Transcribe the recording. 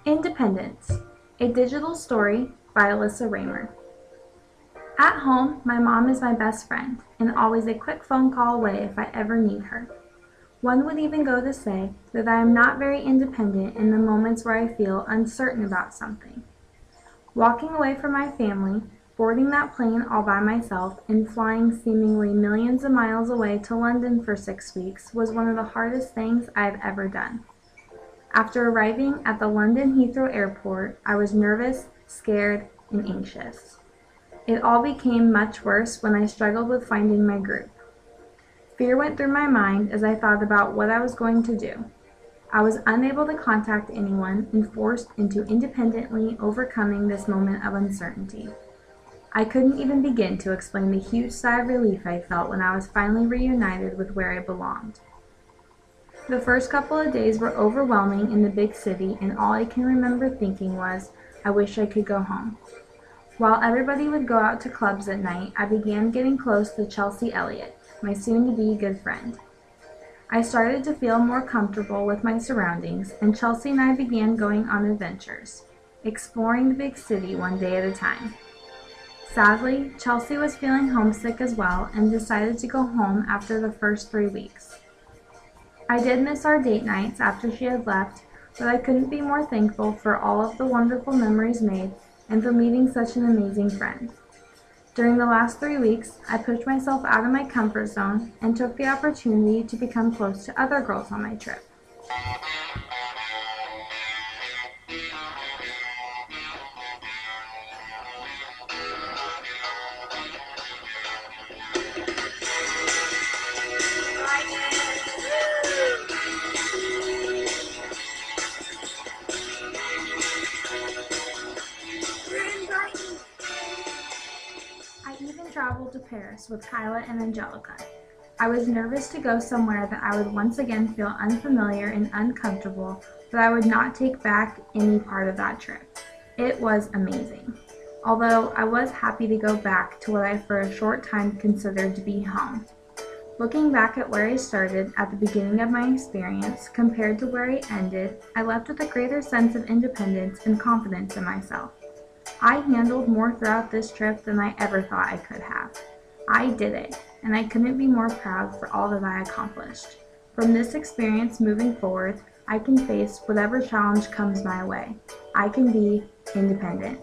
Independence, a digital story by Alyssa Raimer. At home, my mom is my best friend and always a quick phone call away if I ever need her. One would even go to say that I am not very independent in the moments where I feel uncertain about something. Walking away from my family, boarding that plane all by myself, and flying seemingly millions of miles away to London for 6 weeks was one of the hardest things I have ever done. After arriving at the London Heathrow Airport, I was nervous, scared, and anxious. It all became much worse when I struggled with finding my group. Fear went through my mind as I thought about what I was going to do. I was unable to contact anyone and forced into independently overcoming this moment of uncertainty. I couldn't even begin to explain the huge sigh of relief I felt when I was finally reunited with where I belonged. The first couple of days were overwhelming in the big city, and all I can remember thinking was, I wish I could go home. While everybody would go out to clubs at night, I began getting close to Chelsea Elliott, my soon-to-be good friend. I started to feel more comfortable with my surroundings, and Chelsea and I began going on adventures, exploring the big city one day at a time. Sadly, Chelsea was feeling homesick as well and decided to go home after the first 3 weeks. I did miss our date nights after she had left, but I couldn't be more thankful for all of the wonderful memories made and for meeting such an amazing friend. During the last 3 weeks, I pushed myself out of my comfort zone and took the opportunity to become close to other girls on my trip. I even traveled to Paris with Kyla and Angelica. I was nervous to go somewhere that I would once again feel unfamiliar and uncomfortable, but I would not take back any part of that trip. It was amazing. Although I was happy to go back to what I for a short time considered to be home. Looking back at where I started at the beginning of my experience compared to where I ended, I left with a greater sense of independence and confidence in myself. I handled more throughout this trip than I ever thought I could have. I did it, and I couldn't be more proud for all that I accomplished. From this experience moving forward, I can face whatever challenge comes my way. I can be independent.